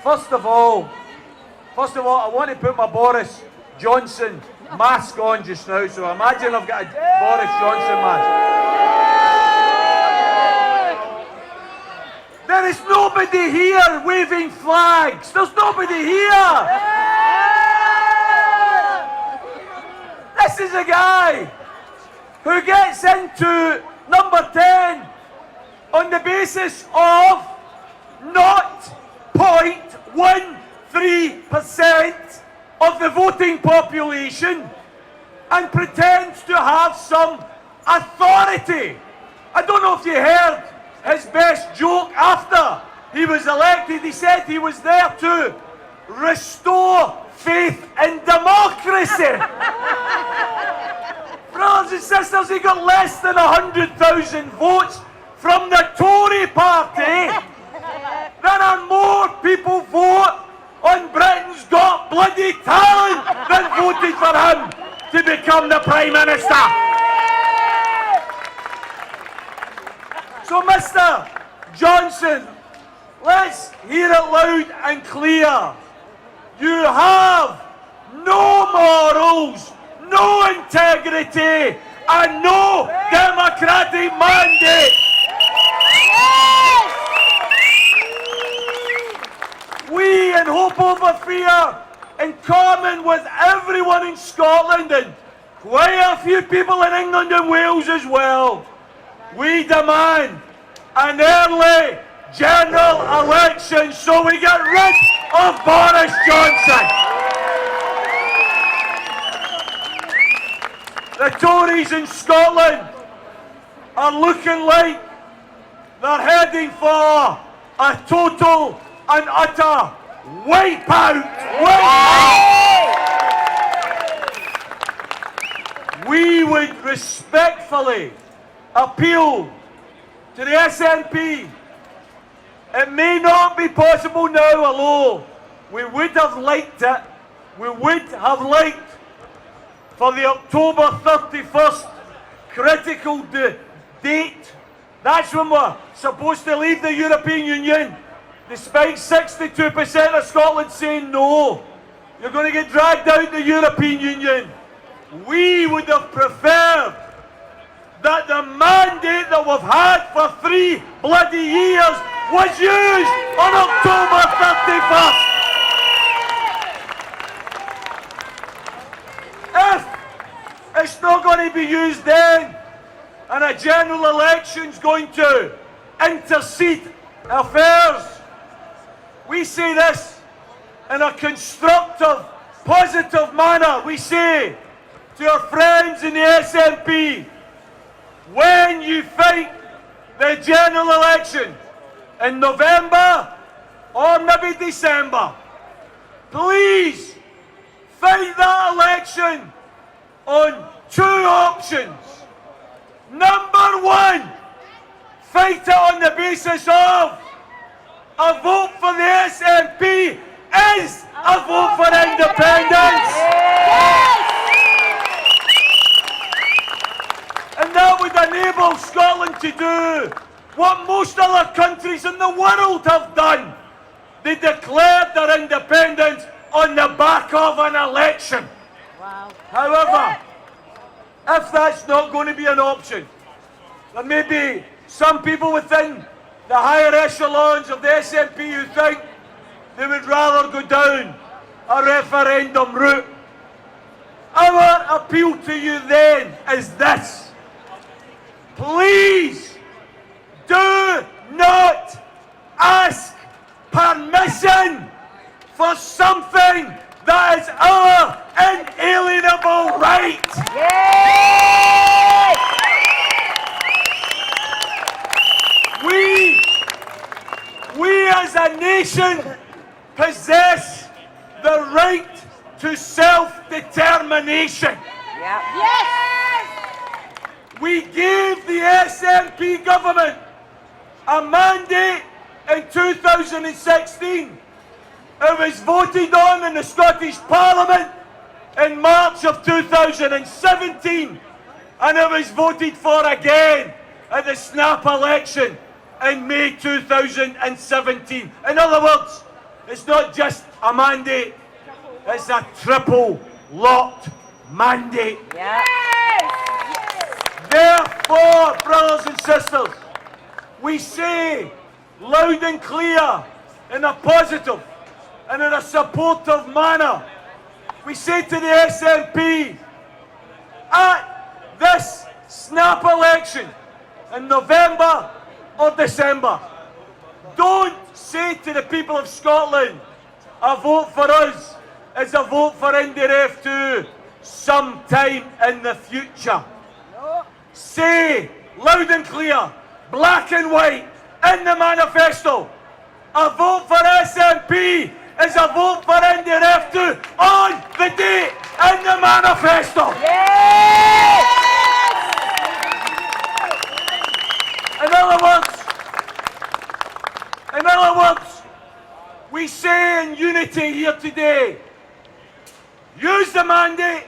First of all, I want to put my Boris Johnson mask on just now. So imagine I've got a Boris Johnson mask. There is nobody here waving flags. There's nobody here. This is a guy who gets into number 10 on the basis of 0.13% of the voting population and pretends to have some authority. I don't know if you heard his best joke after he was elected. He said he was there to restore faith in democracy. Brothers and sisters, he got less than 100,000 votes from the Tory party. There are more people vote on Britain's Got Bloody Talent than voted for him to become the Prime Minister. So, Mr. Johnson, let's hear it loud and clear. You have no morals, no integrity, and no democratic mandate. We in Hope Over Fear, in common with everyone in Scotland and quite a few people in England and Wales as well, we demand an early general election so we get rid of Boris Johnson. The Tories in Scotland are looking like they're heading for a total and utter wipeout. We would respectfully appeal to the SNP. It may not be possible now, although we would have liked it. We would have liked for the October 31st critical date. That's when we're supposed to leave the European Union, despite 62% of Scotland saying no. You're going to get dragged out the European Union. We would have preferred that the mandate that we've had for 3 bloody years was used on October 31st. If it's not going to be used then, and a general election's going to intercede affairs, we say this in a constructive, positive manner. We say to our friends in the SNP, when you fight the general election in November or maybe December, please fight that election on 2 options. Number 1, fight it on the basis of a vote for the SNP is a vote for independence. And that would enable Scotland to do what most other countries in the world have done. They declared their independence on the back of an election. Wow. However, if that's not going to be an option, there may be some people within the higher echelons of the SNP who think they would rather go down a referendum route. Our appeal to you then is this. Please do not ask permission for something that is our inalienable right. We as a nation possess the right to self-determination. Yes! We gave the SNP government a mandate in 2016. It was voted on in the Scottish Parliament in March of 2017, and it was voted for again at the snap election in May 2017. In other words, It's not just a mandate, it's a triple locked mandate. Yes. Therefore, brothers and sisters, we say loud and clear, in a positive and in a supportive manner, we say to the SNP, at this snap election in November or December, don't say to the people of Scotland, a vote for us is a vote for NDRF2 sometime in the future. Say loud and clear, black and white, in the manifesto, a vote for SNP is a vote for NDRF2 on the date in the manifesto. Yes. In other words, we say in unity here today, use the mandate,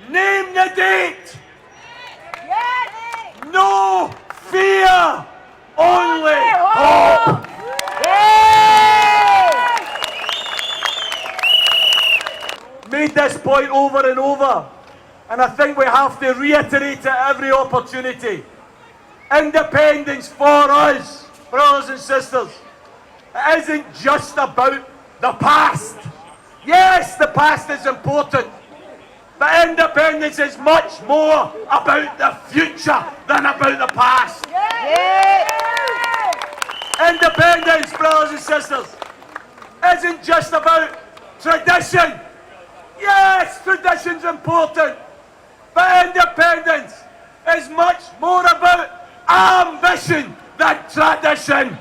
name the date, Yes. no fear, only hope. Yes. Made this point over and over, and I think we have to reiterate it at every opportunity. Independence for us, brothers and sisters, it isn't just about the past. Yes, the past is important, but independence is much more about the future than about the past. Yes. Independence, brothers and sisters, isn't just about tradition. Yes, tradition's important, but independence is much more about ambition than tradition.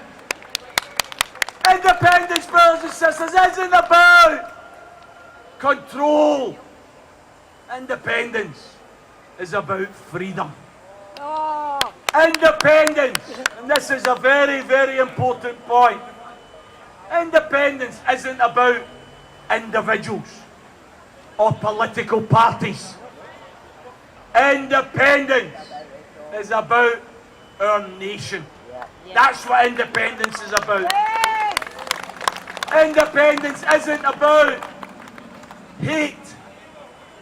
Independence, brothers and sisters, isn't about control. Independence is about freedom. Oh. Independence, and this is a very, very important point, independence isn't about individuals or political parties. Independence is about our nation. That's what independence is about. Independence isn't about hate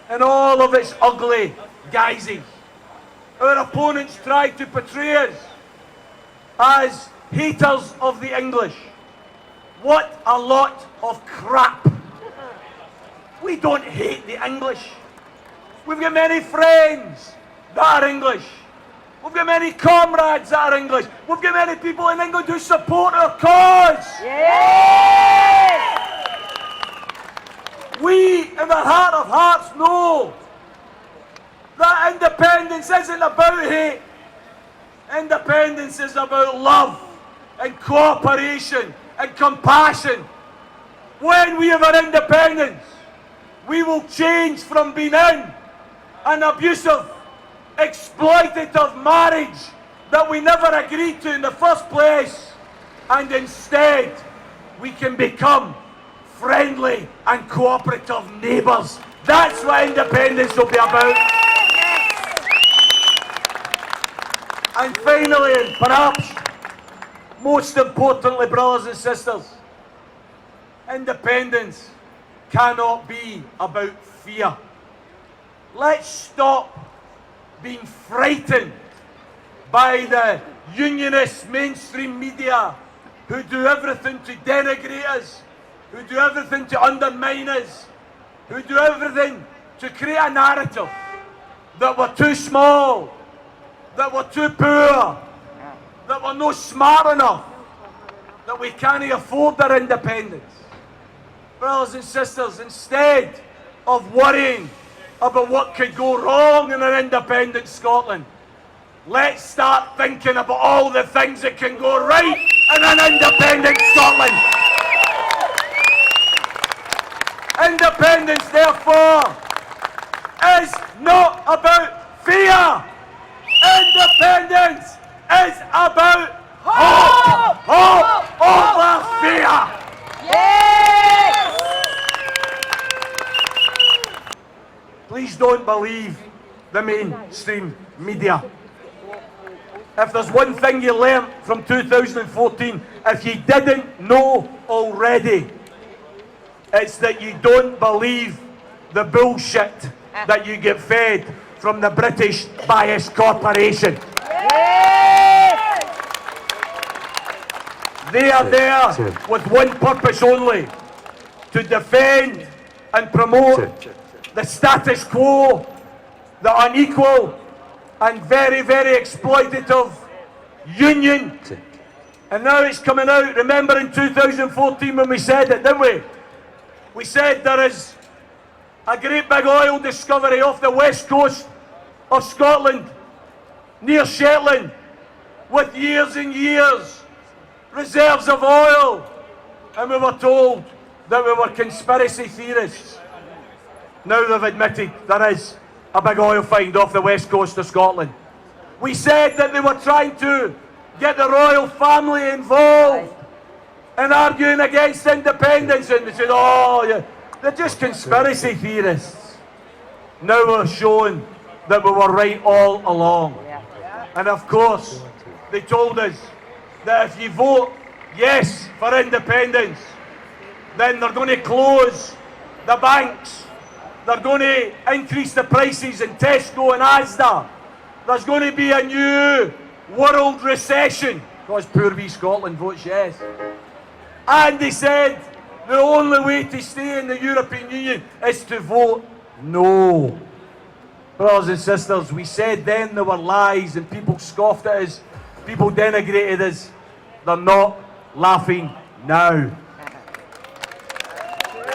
and all of its ugly guises. Our opponents try to portray us as haters of the English. What a lot of crap. We don't hate the English. We've got many friends that are English. We've got many comrades that are English. We've got many people in England who support our cause. Yes. We, in the heart of hearts, know that independence isn't about hate. Independence is about love and cooperation and compassion. When we have our independence, we will change from being in an abusive, exploitative marriage that we never agreed to in the first place, and instead we can become friendly and cooperative neighbours. That's what independence will be about. And finally, and perhaps most importantly, brothers and sisters, independence cannot be about fear. Let's stop being frightened by the unionist mainstream media who do everything to denigrate us, who do everything to undermine us, who do everything to create a narrative that we're too small, that we're too poor, that we're not smart enough, that we can't afford our independence. Brothers and sisters, instead of worrying about what could go wrong in an independent Scotland, let's start thinking about all the things that can go right in an independent Scotland. Independence, therefore, is not about fear. Independence is about hope. Hope over fear. Yes. Please don't believe the mainstream media. if there's one thing you learnt from 2014, if you didn't know already, it's that you don't believe the bullshit that you get fed from the British Bias Corporation. They are there with one purpose only, to defend and promote the status quo, the unequal and very, very exploitative union. And now it's coming out. Remember in 2014 when we said it, didn't we? We said there is a great big oil discovery off the west coast of Scotland, near Shetland, with years and years reserves of oil. And we were told that we were conspiracy theorists. Now they've admitted there is a big oil find off the west coast of Scotland. We said that they were trying to get the royal family involved in arguing against independence, and they said, oh, yeah, they're just conspiracy theorists. Now we're showing that we were right all along. And of course, they told us that if you vote yes for independence, then they're going to close the banks. They're going to increase the prices in Tesco and Asda. There's going to be a new world recession because poor wee Scotland votes yes. And they said the only way to stay in the European Union is to vote no. Brothers and sisters, we said then there were lies and people scoffed at us, people denigrated us. They're not laughing now.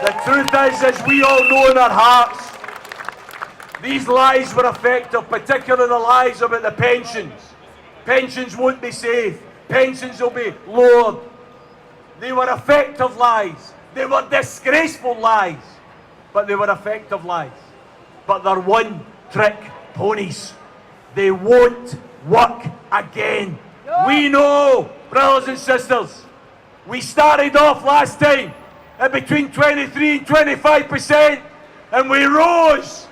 The truth is, as we all know in our hearts, these lies were effective, particularly the lies about the pensions. Pensions won't be safe. Pensions will be lowered. They were effective lies. They were disgraceful lies, but they were effective lies. But they're one-trick ponies. They won't work again. No. We know, brothers and sisters, we started off last time at between 23 and 25%, and we rose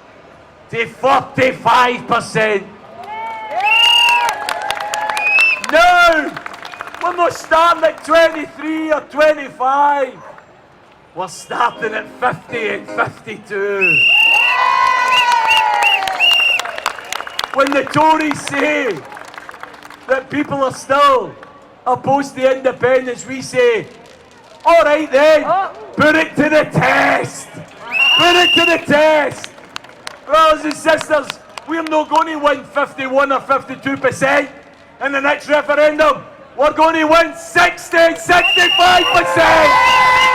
to 45%. Now, we're not starting at 23 or 25. We're starting at 50 and 52. When the Tories say that people are still opposed to independence, we say, all right then, put it to the test. Put it to the test. Brothers and sisters, we're not going to win 51 or 52% in the next referendum. We're going to win 60, 65%.